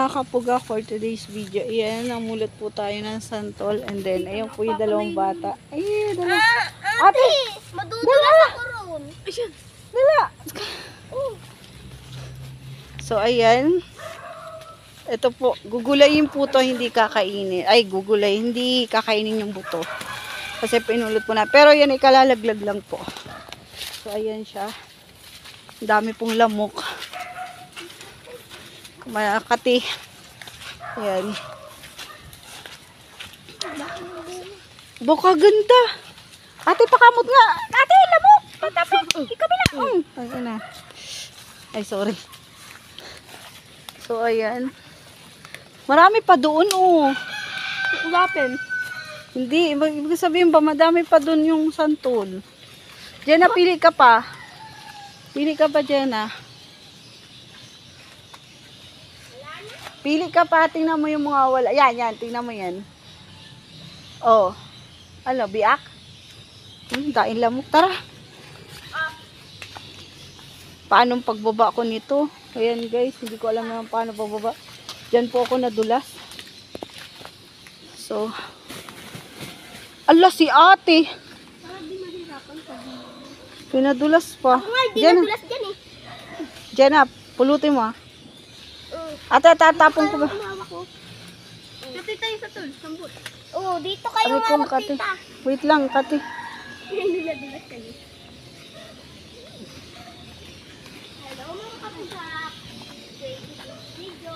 mga kapuga, for today's video, ayan, namulot po tayo ng santol. And then, ayan po yung dalawang bata. Ay, dala. Ate! Madudulas ako ron. Dala! So, ayan. Ito po, gugulayin po to, hindi kakainin. Ay, gugulay, hindi kakainin yung buto. Kasi pinulot po na. Pero yan, ikalalaglag lang po. So, ayan siya. Ang dami pong lamok. Kumakati. Ayan. Buka ganda. Ate, pakamot nga. Ate, lamok. Patapit. Ikabila. Ayan na. Ay, sorry. So, ayan. Marami pa doon, oh. Ulapin. Hindi. Ibig sabihin ba, madami pa doon yung santol. Jenna, pili ka pa. Pili ka pa, Jenna. Pili ka pa. Tingnan mo yung mga wala. Yan, yan. Tingnan mo yan. Oh. Ano, biak? Daing lamok. Tara. Paano pagbaba ko nito? Ayan guys, hindi ko alam naman paano pagbaba. Diyan po ako nadulas. So, ala si ate. Pinadulas pa. Ako nga, di nadulas dyan eh. Jenna, pulutin mo ah. Ate, tatapon ko ba? Kati tayo sa tol, sambut. Oo, dito kayo Aray nga kong kate. magkita. Wait lang, kate. Nadulas kayo. Hello mga kapatid. Video.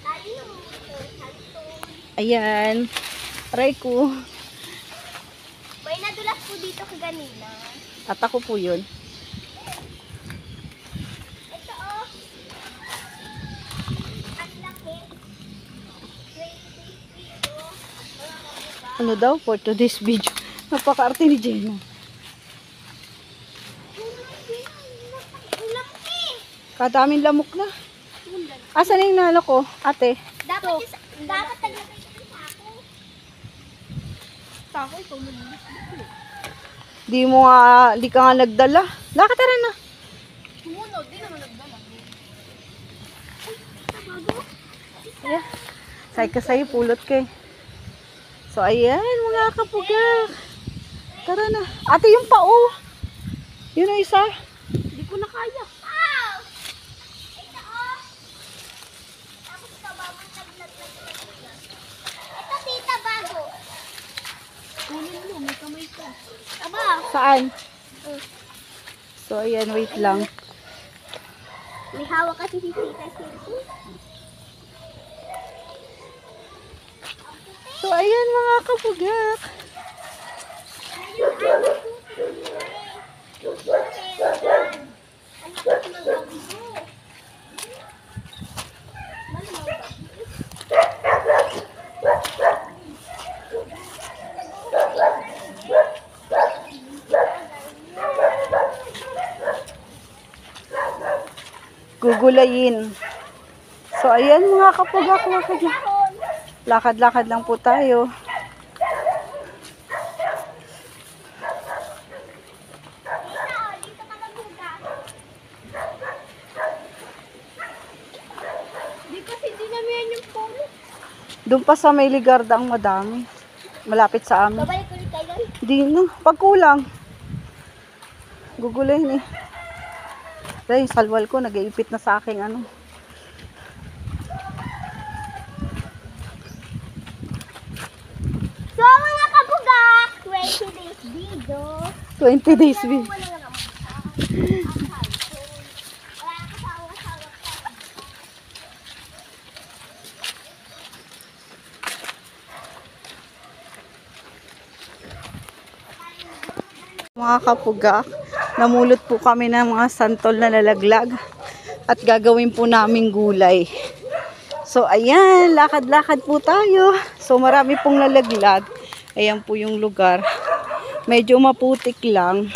Tayo. Ayan. Aray ko. May nadulas po dito kaganina. At ako po yun. Ito oh. Ang laki. Ano daw for today's video? Napaka-arte ni Jenna. Ang laki. Kadaming lamok na. Asan na yung nalo ko? Ate. Dapat naglagay ka ng sako. Sako, ikaw naman. Di ka nga nagdala. Lakad tara na. Sumunod, di naman nagdala. Yeah. Say ka sa'yo, pulot kay. So, ayan, mga kapugak. Tara na. Ate, yung pao. Yun ang isa. Hindi ko na kaya. Wow! Ito oh. Tapos kababang naglaglag na siya. Ito tita bago. Kunin mo, may kamay ka. Aba. Saan? So, ayan, wait lang. May hawak kasi si tita Sirku. So, ayan, mga kapugak. Gugulayin. So, ayan, mga kapugak. Lakad-lakad lang po tayo. Dito ka maghugas. Di kasi dinamihan yung phone. Doon pa sa may Ligarda ang madami. Malapit sa amin. Babalik ulit kayo. Di na. Pagkulang. Gugulayin eh. Dahil salwal ko, nag-iipit na sa akin ano. So mga kabugak, 20 days video. 20 days video. Wala na naman. Wala na kasawa-sawa. Mga kapugak, namulot po kami ng mga santol na lalaglag at gagawin po naming gulay. So ayan, lakad-lakad po tayo. So marami pong lalaglag. Ayan po yung lugar. Medyo maputik lang.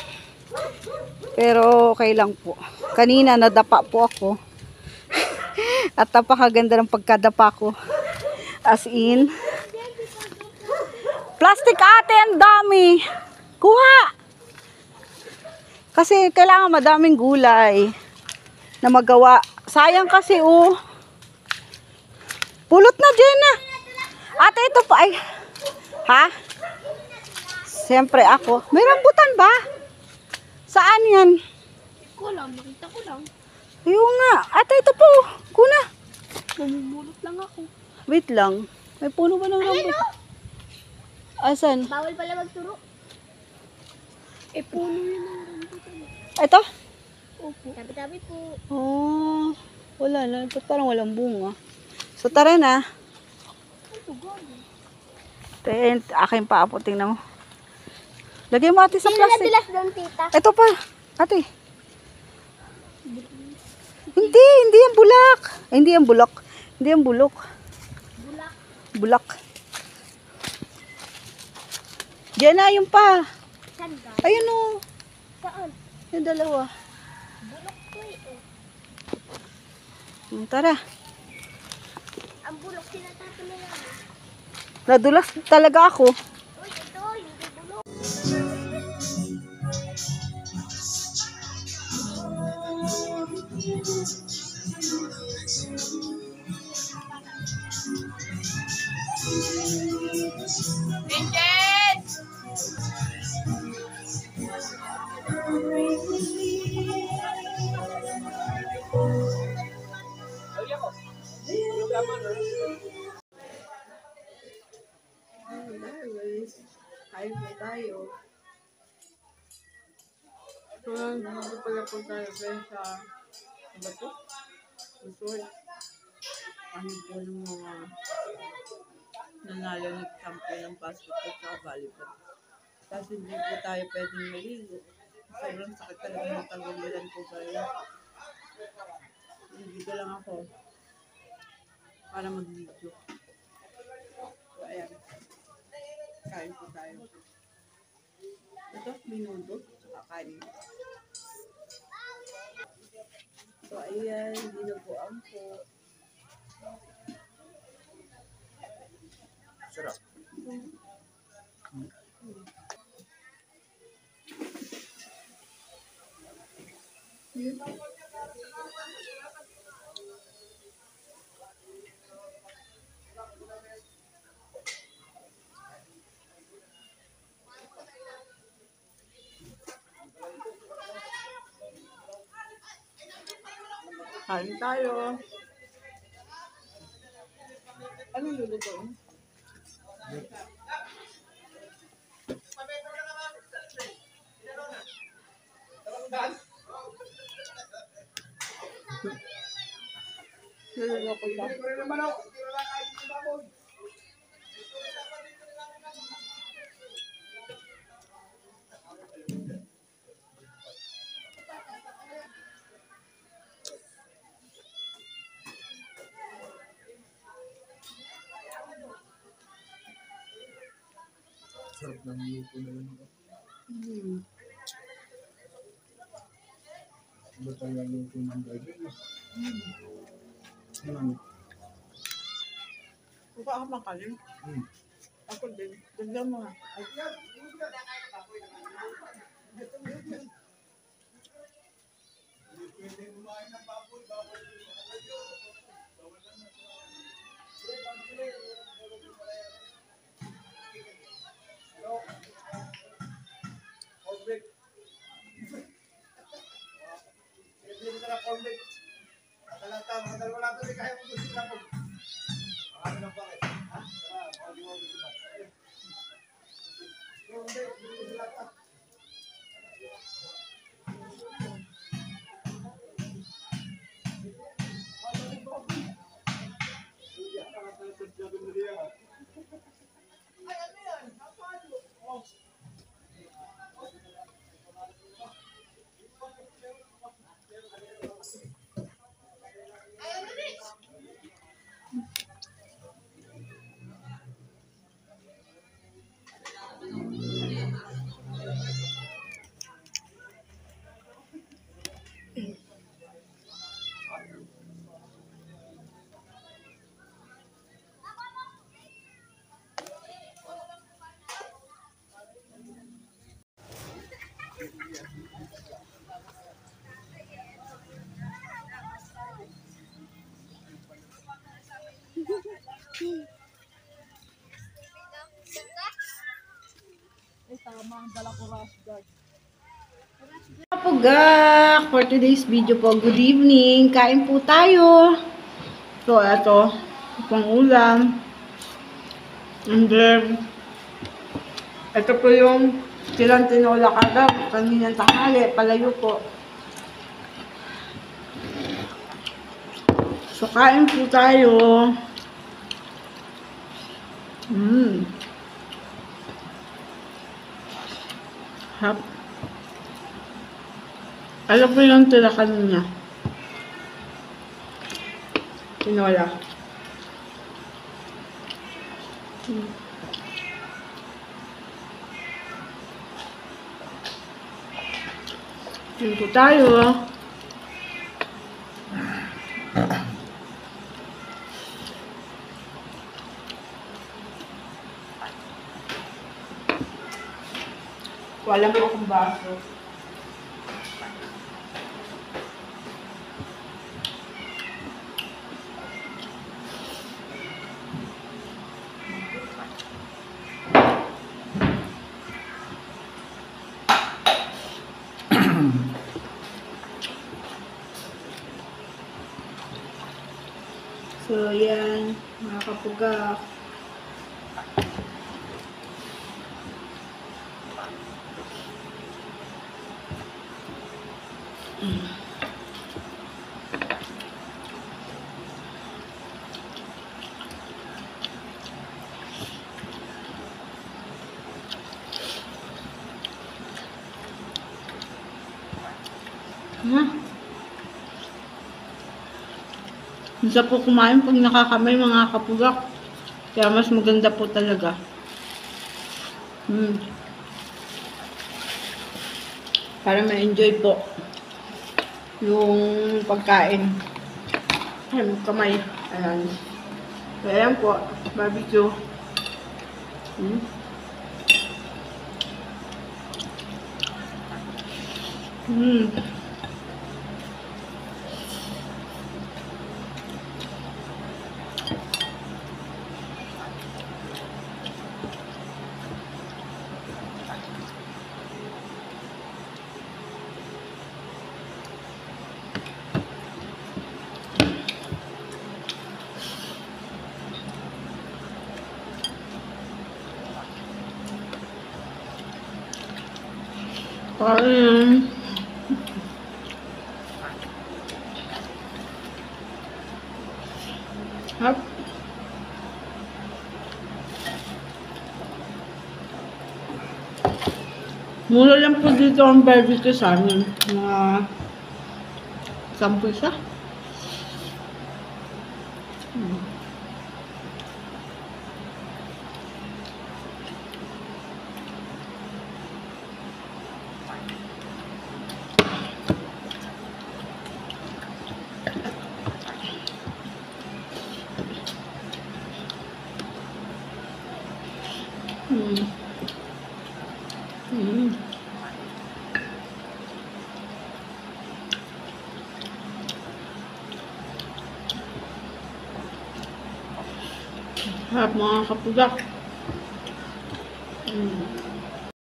Pero okay lang po. Kanina nadapa po ako. At napakaganda ng pagkadapa ko. As in. Plastic ate, ang dami. Kuha! Kasi kailangan madaming gulay na magawa. Sayang kasi oh. Pulot na, Jenna. Ate, ito pa. Ay. Ha? Siyempre ako. May rambutan ba? Saan yan? Ko lang, makita ko lang. Ayun nga. Ate, ito po. Kuna. Namumulot lang ako. Wait lang. May puno ba ng rambutan? Asan? Bawal pala magturo. Puno yun ang rambutan. Ito? Opo. Tabi-tabi po. Oh, wala na. Ito parang walang bunga. So, tara na. Ito, gano. Tent, aking paapo. Tingnan mo. Lagay mo ate sa plastic. Dilas doon, tita. Ito pa. Ate. Hindi yan bulak. Ay, hindi yan bulok. Hindi yan bulok. Bulak. Bulak. Diyan na, yung pa. Saan ka? Ayun o. Saan? Yung dalawa. Bulak ko eh. Tara. Ang bulak sinatapo na lang. Nadulas talaga ako. Uy, ito, hindi bulok. Kain po tayo. So, hindi pala po tayo sa bato. Resort. Ano po ng mga nanalo ng champion ng basketball sa volleyball. Kasi hindi po tayo pwedeng maligo. Sobrang sakit talaga ng tangguliran ko kayo. Dito lang ako para mag-video. So, ayan. Kain po tayo. Ito, minudo. Saka kanin. So, ayan. Dinuguan po. Sarap. Kain tayo. Anong lulutuin? Luluto ko siya. Sarap ng luto na yun. Iba talaga luto ng baby. Buka ako makalim. Ako din. Tignan mo nga. Kapugak! For today's video po, good evening. Kain po tayo. So, ito. Pang ulam. And then, ito po yung silang tinola kagab. Kaninang tanghali, palayo po. So, kain po tayo. Hap. Alam ko yung tira kanina. Tinola. Yun po tayo. Wala po akong baso. So, yan. Mga kapugak. Isa po kumain pag nakakamay mga kapugak. Kaya mas maganda po talaga. Para ma-enjoy po yung pagkain. Ay, kamay. Ayan. So, ayan po. Barbecue. Kain. Hap. Mura lang po dito ang barbecue sa amin. Mga 10 isa. Harap mga kapugak.